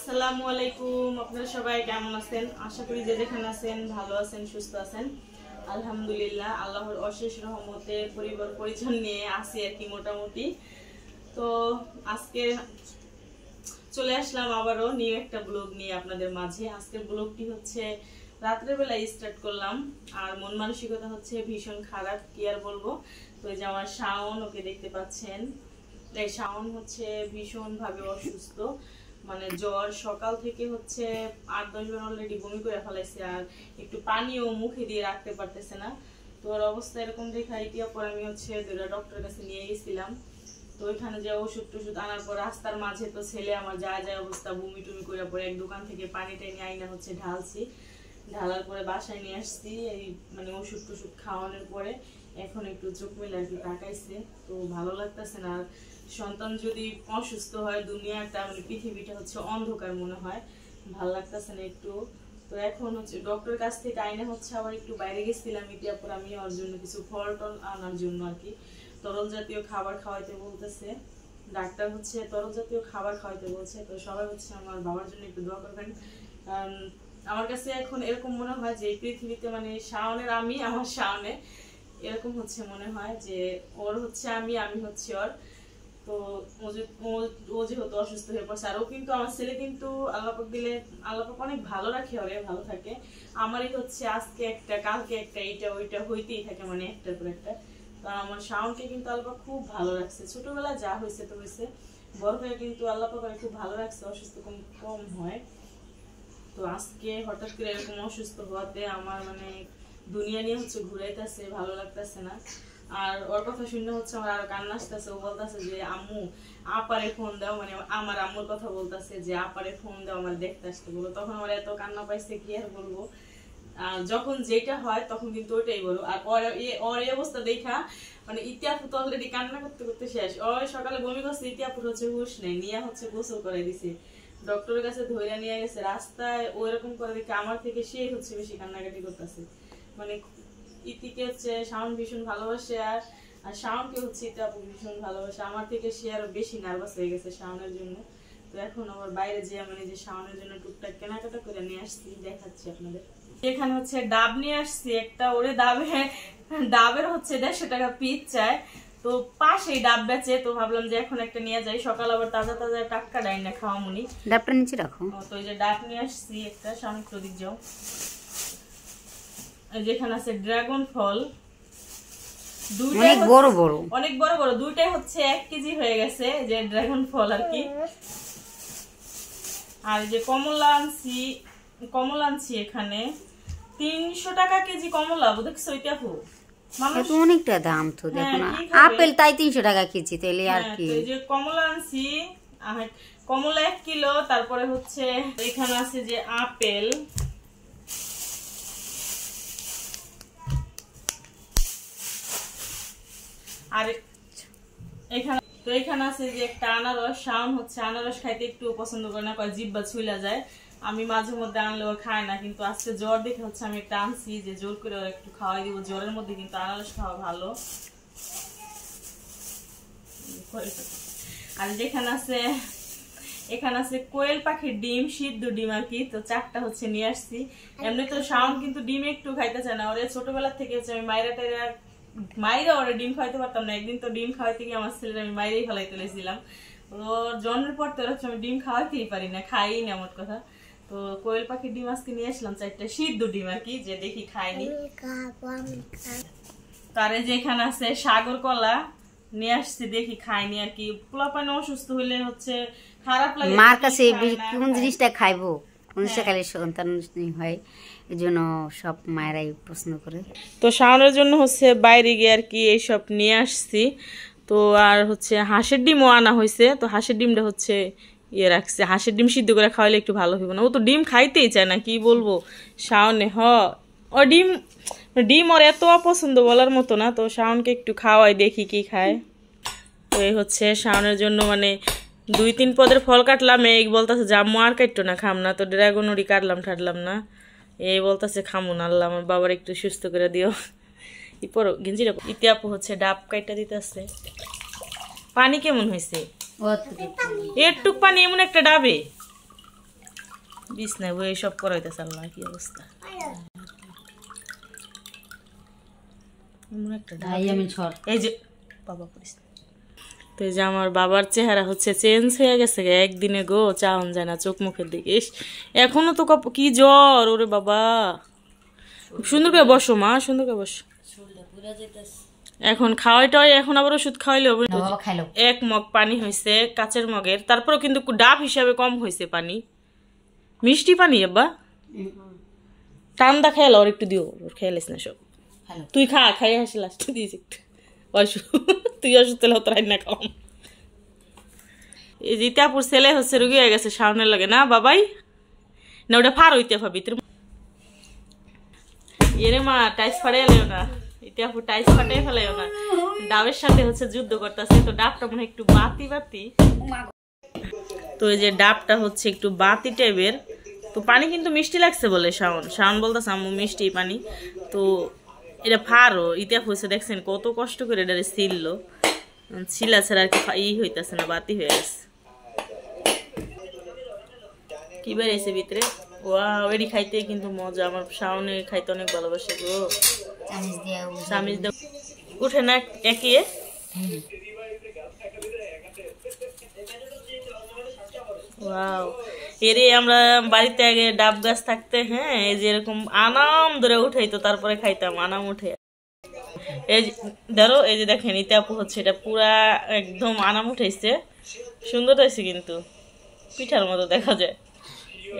আসসালামু আলাইকুম। আপনারা সবাই কেমন আছেন? আশা করি যে যেখানে আছেন ভালো আছেন, সুস্থ আছেন। আলহামদুলিল্লাহ, আল্লাহর অশেষ রহমতে পরিবার পরিজন নিয়ে আছি আর কি মোটামুটি। তো আজকে চলে আসলাম আবারও নিউ একটা ব্লগ নিয়ে আপনাদের মাঝে। আজকের ব্লগটি হচ্ছে রাত্রের বেলায় স্টার্ট করলাম, আর মন মানসিকতা হচ্ছে ভীষণ খারাপ, কি আর বলবো। তো এই যে আমার শাওন, ওকে দেখতে পাচ্ছেন, এই শাওন হচ্ছে ভীষণ ভাবে অসুস্থ, মানে জ্বর, সকাল থেকে হচ্ছে 8-10 বার অলরেডি বমি করে ফেলাইছে, আর একটু পানিও মুখে দিয়ে রাখতে পারতেছে না। তো ওর অবস্থা এরকম দেখা ইটিয়া পর আমি হচ্ছে ডক্টরের কাছে নিয়ে গেছিলাম। তো ওইখানে যে ওষুধ টষুধ আনার পর রাস্তার মাঝে তো ছেলে আমার যা যা অবস্থা, বমি টুমি করে পরে এক দোকান থেকে পানি টাইনি আইনা হচ্ছে ঢালছি, ঢালার পরে বাসায় নিয়ে আসছি। এই মানে ওষুধ টষুধ খাওয়ানোর পরে এখন একটু চোখ মেলে আর কি তাকাইছে, তো ভালো লাগতেছে না। আর সন্তান যদি অসুস্থ হয়, দুনিয়াটা মানে পৃথিবীটা হচ্ছে অন্ধকার মনে হয়, ভালো লাগতেছে না একটু। তো এখন হচ্ছে ডক্টরের কাছ থেকে আইনা হচ্ছে আবার একটু বাইরে গেছিলাম ইতিহার পর আমি ওর জন্য কিছু ফল টল আনার জন্য আর কি, তরল জাতীয় খাবার খাওয়াইতে বলতেছে ডাক্তার, হচ্ছে তরল জাতীয় খাবার খাওয়াইতে বলছে। তো সবাই হচ্ছে আমার বাবার জন্য একটু দোয়া করবেন। আমার কাছে এখন এরকম মনে হয় যে এই পৃথিবীতে মানে শাওনের আমি, আমার শাওনে এরকম হচ্ছে মনে হয় যে ওর হচ্ছে আমি, আমি হচ্ছে ওর। তো ও যেহেতু অসুস্থ হয়ে পড়ছে, আর ও কিন্তু আমার ছেলে কিন্তু আল্লাপাক দিলে আল্লাপাক অনেক ভালো রাখে, ওরে ভালো থাকে। আমারই হচ্ছে আজকে একটা কালকে একটা, এইটা ওইটা হইতেই থাকে, মানে একটার পর একটা। তো আমার শাওনকে কিন্তু আল্লাপাক খুব ভালো রাখছে, ছোটবেলায় যা হয়েছে তো হয়েছে, বড় হয়ে কিন্তু আল্লাপাক খুব ভালো রাখছে, অসুস্থ কম কম হয়। তো আজকে হঠাৎ করে এরকম অসুস্থ হওয়াতে আমার মানে দুনিয়া নিয়ে হচ্ছে ঘুরাইতেছে, ভালো লাগতেছে না। আর ওর কথা শুনে হচ্ছে আমার আরো কান্না আসতেছে। ও বলতেছে যে আম্মু আপারে ফোন দাও, মানে আমার আম্মুর কথা বলতেছে যে আপারে ফোন দাও, আমার দেখতে আসতে বলো। তখন আমার এত কান্না পাইছে, কি আর বলবো। আর যখন যেটা হয় তখন কিন্তু ওইটাই বলো। আর ওর এই অবস্থা দেখা মানে ইতিহাপু তো অলরেডি কান্না করতে করতে শেষ। ওর সকালে বমি করছে, ইতিহাপুর হচ্ছে হুশ নেই, নিয়ে হচ্ছে গোসল করে দিছে, ডক্টরের কাছে ধরে নিয়ে গেছে। রাস্তায় ও এরকম করে দেখে আমার থেকে সে হচ্ছে বেশি কান্নাকাটি করতেছে। মানে ইতিকে হচ্ছে শাওন ভীষণ ভালোবাসে, আর শাওনকে হচ্ছে ইতিহাপু ভীষণ ভালোবাসে। আমার থেকে সে আরো বেশি নার্ভাস হয়ে গেছে শাওনের জন্য। তো এখন আমার বাইরে যে মানে যে শাওনের জন্য টুকটাক কেনাকাটা করে নিয়ে আসছি, দেখাচ্ছি আপনাদের। এখানে হচ্ছে ডাব নিয়ে আসছি একটা, ওরে ডাবের হচ্ছে 150 টাকা পিস চায়। তো পাশেই ডাব বেচে, তো ভাবলাম যে এখন একটা নিয়ে যাই, সকাল আবার তাজা তাজা টাটকা ডাই না খাওয়া মুনি। ডাবটা নিচে রাখো। তো এই যে ডাব নিয়ে আসছি একটা, সামনে প্রদীপ যাও। যেখানে আছে ড্রাগন ফল, অনেক বড় বড়, অনেক বড় বড়, দুইটাই হচ্ছে 1 কেজি হয়ে গেছে যে ড্রাগন ফল আর কি। আর যে কমলা আনছি এখানে 300 টাকা কেজি কমলা, দেখছো এটা অনেকটা দাম। তো দেখো না, আপেল তাই 300 টাকা কেজি, তাইলে আর কি। এই যে কমলা আনছি, কমলা 1 কিলো। তারপরে হচ্ছে এখানে আছে যে আপেল, আর এখানে আছে যে একটা আনারস। শাওন হচ্ছে আনারস খাইতে একটু পছন্দ করে না, কয় জিহ্বা ছুইলা যায়। আমি মাঝে মধ্যে আনলেও খায় না, কিন্তু আজকে জ্বর দেখে হচ্ছে আমি একটা আনছি যে জোর করে একটু খাওয়াই দিব। জ্বরের মধ্যে কিন্তু আনারস খাওয়া ভালো। আর এখানে আছে কোয়েল পাখির ডিম, সিদ্ধ ডিম আর কি। তো 4টা হচ্ছে নিয়ে আসছি। এমনি তো শাওন কিন্তু ডিম একটু খাইতে চায় না, ওরে ছোটবেলা থেকে হচ্ছে আমি মাইরা ওরা ডিম খাওয়াইতে পারতাম না। একদিন তো ডিম খাওয়াইতে গিয়ে আমার ছেলের আমি মাইরেই ফেলাই তুলেছিলাম। ওর জন্মের পর তো হচ্ছে আমি ডিম খাওয়াইতেই পারি না, খাই না আমার কথা। তো কোয়েল পাখির ডিম আজকে নিয়ে আসলাম 4টা, সিদ্ধ ডিম আর কি, যে দেখি খাইনি। তারে যে এখানে আছে সাগর কলা নিয়ে আসছি, দেখি খাইনি আর কি। পোলাপান অসুস্থ হইলে হচ্ছে খারাপ লাগে, মার কাছে কোন জিনিসটা খাইবো, কোন জিনিসটা খাইলে সন্তান হয়, এই জন্য সব মায়েরাই পছন্দ করে। তো শাওনের জন্য হচ্ছে বাইরে গিয়ে আর কি এইসব নিয়ে আসছি। তো আর হচ্ছে হাঁসের ডিমও আনা হয়েছে। তো হাঁসের ডিমটা হচ্ছে রাখছে, হাঁসের ডিম সিদ্ধ করে খাওয়াইলে একটু ভালো হইব না। ও তো ডিম খাইতেই চায় না, কি বলবো। শাওনে ও ডিম ওর এত অপছন্দ বলার মতো না। তো শাওনকে একটু খাওয়াই, দেখি কি খায়। তো এই হচ্ছে শাওনের জন্য মানে 2-3 পদের ফল কাটলাম। এই বলতেছে জাম্মু আর কাটতো না, খাম না। তো ড্রাগনরি কাটলাম ঠাটলাম না, এই বলতেছে খামু না, আল্লাহ আমার বাবার একটু সুস্থ করে দিও। গেঞ্জিটা ইতিহাপু হচ্ছে ডাব কাইটা দিতেছে। পানি কেমন হয়েছে? এরটুক পানি এমন একটা ডাবে বিছনায় বই সব করাইতেছে আল্লাহ কি অবস্থা। এমন একটা এই যে বাবা করিস। তো এই যে আমার বাবার চেহারা হচ্ছে চেঞ্জ হয়ে গেছে একদিনে গো, চাওন যায় না চোখ মুখের দিকে। এখনো তো কি জ্বর ওরে বাবা। সুন্দর করে বসো মা, সুন্দর করে বসো। এখন খাওয়াইটাই এখন আবার ওষুধ খাওয়াইলে এক মগ পানি হয়েছে কাচের মগের, তারপরেও কিন্তু ডাব হিসাবে কম হয়েছে পানি, মিষ্টি পানি। আব্বা ঠান্ডা খেয়াল ওর একটু দিও, ওর খেয়ালিস না সব। তুই খা, খাই হাসি লাস্ট দিস একটু তুই অসুস্থ হলে তোর না খাও। এই যে তাপুর ছেলে হচ্ছে রুগী হয়ে গেছে শাওনের লাগে না বাবাই, না ওটা ফার হইতে ভাবি তোর এরে মা টাইস ফাড়াইলেও না, ইতিহাপুর টাইস ফাটাই ফেলাইও না। ডাবের সাথে হচ্ছে যুদ্ধ করতেছে, তো ডাবটা মনে একটু বাতি বাতি। তো এই যে ডাবটা হচ্ছে একটু বাতি টাইপের, তো পানি কিন্তু মিষ্টি লাগছে বলে শাওন বলতেছে আম্মু মিষ্টি পানি। তো এটা ফারো ইতিহাপ হয়েছে দেখছেন কত কষ্ট করে এটা ছিললো, ছিলা ছাড়া আর কি হইতেছে না, বাতি হয়ে গেছে। কি বেরিয়েছে ভিতরে ওয়াও, এটি খাইতে কিন্তু মজা। আমার শাওনে খাইতে অনেক ভালোবাসে গো। চামিচ দিয়ে উঠে না একে। ওয়াও, এরে আমরা বাড়িতে আগে ডাব গাছ থাকতে, হ্যাঁ এই যে এরকম আনাম ধরে উঠাইতো, তারপরে খাইতাম আনাম উঠে। এই ধরো এই যে দেখেন ইতে আপু হচ্ছে এটা পুরা একদম আনাম উঠাইছে, সুন্দর হয়েছে কিন্তু পিঠার মতো দেখা যায়।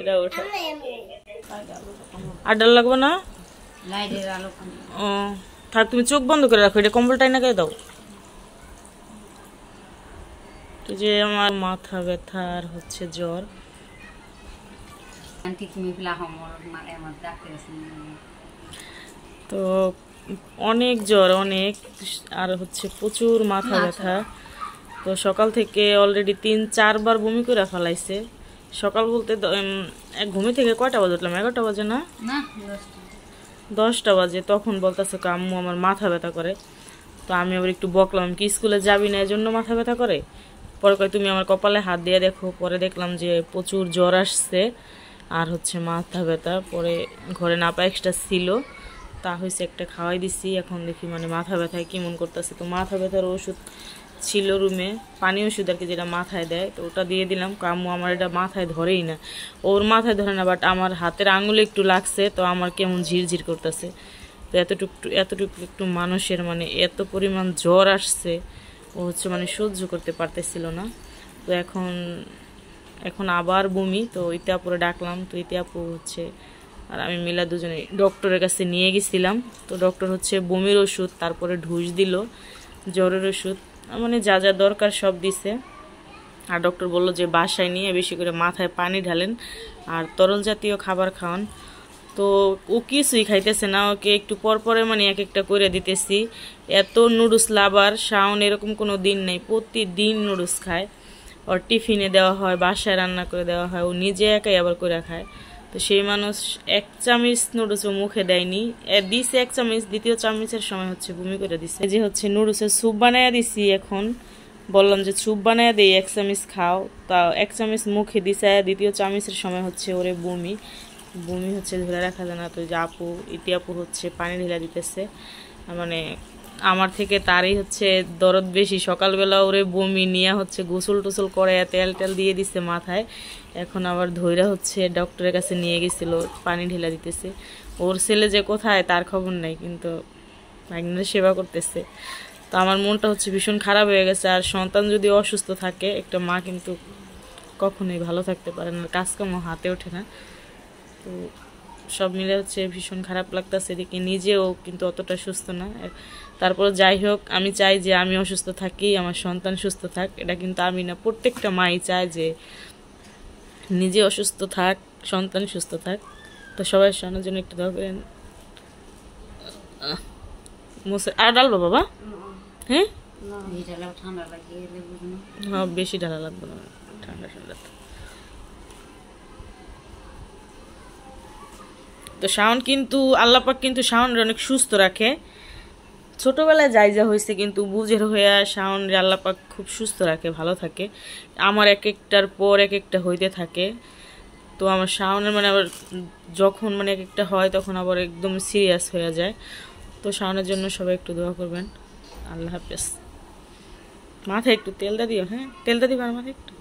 এটা ওঠা আর ডাল লাগবে না। ও থাক, তুমি চোখ বন্ধ করে রাখো, এটা কম্বলটাই না গায়ে দাও। তো যে আমার মাথা ব্যথা আর হচ্ছে জ্বর, তো অনেক জ্বর অনেক, আর হচ্ছে প্রচুর মাথা ব্যথা। তো সকাল থেকে অলরেডি 3-4 বার বমি করে ফেলাইছে। সকাল বলতে ঘুমি থেকে কয়টা বাজে উঠলাম, 11টা বাজে না 10টা বাজে, তখন বলতেছে আম্মু আমার মাথা ব্যথা করে। তো আমি আবার একটু বকলাম কি স্কুলে যাবি না এজন্য মাথা ব্যথা করে। পরে কয় তুমি আমার কপালে হাত দিয়ে দেখো। পরে দেখলাম যে প্রচুর জ্বর আসছে আর হচ্ছে মাথা ব্যথা। পরে ঘরে নাপা এক্সট্রা ছিল, তা হয়েছে একটা খাওয়াই দিছি। এখন দেখি মানে মাথা ব্যথায় কেমন করতেছে। তো মাথা ব্যথার ওষুধ ছিল রুমে, পানি ওষুধ আর কি যেটা মাথায় দেয়, তো ওটা দিয়ে দিলাম। আম্মু আমার এটা মাথায় ধরেই না, ওর মাথায় ধরে না, বাট আমার হাতের আঙুলে একটু লাগছে, তো আমার কেমন ঝিরঝির করতেছে। তো এতটুকু একটু মানুষের মানে এত পরিমাণ জ্বর আসছে, ও হচ্ছে মানে সহ্য করতে পারতেছিল না। তো এখন আবার বমি। তো ইতিহাপুরে ডাকলাম, তো ইতিহাপু হচ্ছে আর আমি মিলা দুজনে ডক্টরের কাছে নিয়ে গেছিলাম। তো ডক্টর হচ্ছে বমির ওষুধ, তারপরে ঢুস দিল, জ্বরের ওষুধ, মানে যা যা দরকার সব দিছে। আর ডক্টর বলল যে বাসায় নিয়ে বেশি করে মাথায় পানি ঢালেন আর তরল জাতীয় খাবার খাওয়ান। তো ও কিছুই খাইতেছে না, ওকে একটু পরে মানে এক একটা করে দিতেছি। এত নুডলস লাভার, শাওন এরকম কোনো দিন নেই, প্রতিদিন নুডলস খায়। ওর টিফিনে দেওয়া হয়, বাসায় রান্না করে দেওয়া হয়, ও নিজে একাই আবার করে খায়। তো সেই মানুষ 1 চামচ নুডলস ও মুখে দেয়নি, দিছে 1 চামচ, দ্বিতীয় চামচের সময় হচ্ছে বমি করে দিছে। এই যে হচ্ছে নুডলসের স্যুপ বানাইয়া দিছি, এখন বললাম যে স্যুপ বানাইয়া দিই 1 চামচ খাও, তা 1 চামচ মুখে দিছে, দ্বিতীয় চামচের সময় হচ্ছে ওরে বমি হচ্ছে, ধরে রাখা যায় না। তো যে আপু ইতিহাপু হচ্ছে পানি ঢেলা দিতেছে, মানে আমার থেকে তারই হচ্ছে দরদ বেশি। সকালবেলা ওরে বমি নিয়ে হচ্ছে গোসল টোসল করে তেল দিয়ে দিচ্ছে মাথায়, এখন আবার ধৈরা হচ্ছে ডক্টরের কাছে নিয়ে গেছিল, পানি ঢেলা দিতেছে। ওর ছেলে যে কোথায় তার খবর নাই, কিন্তু একজনের সেবা করতেছে। তো আমার মনটা হচ্ছে ভীষণ খারাপ হয়ে গেছে। আর সন্তান যদি অসুস্থ থাকে, একটা মা কিন্তু কখনোই ভালো থাকতে পারে না, কাজকাম হাতে ওঠে না। তো সব মিলে হচ্ছে ভীষণ খারাপ লাগতেছে, এদিকে নিজেও কিন্তু অতটা সুস্থ না। তারপর যাই হোক, আমি চাই যে আমি অসুস্থ থাকি, আমার সন্তান সুস্থ থাক, এটা কিন্তু আমি না, প্রত্যেকটা মাই চায় যে নিজে অসুস্থ থাক, সন্তান সুস্থ থাক। তো সবাই শোনার জন্য একটু দোয়া করেন। আর ডালবো বাবা? হ্যাঁ হ্যাঁ, বেশি ঢালা লাগবে না, ঠান্ডা ঠান্ডা। তো শাওন কিন্তু আল্লাপাক কিন্তু শাওনের অনেক সুস্থ রাখে। ছোটবেলায় যাই যা হয়েছে কিন্তু বুঝের হয়ে শাওন আল্লাপাক খুব সুস্থ রাখে, ভালো থাকে। আমার এক একটার পর এক একটা হইতে থাকে। তো আমার শাওনের মানে আবার যখন মানে এক একটা হয় তখন আবার একদম সিরিয়াস হয়ে যায়। তো শাওনের জন্য সবাই একটু দোয়া করবেন। আল্লাহ হাফেজ। মাথায় একটু তেলটা দিও, হ্যাঁ তেলটা দিবা মাথায় একটু।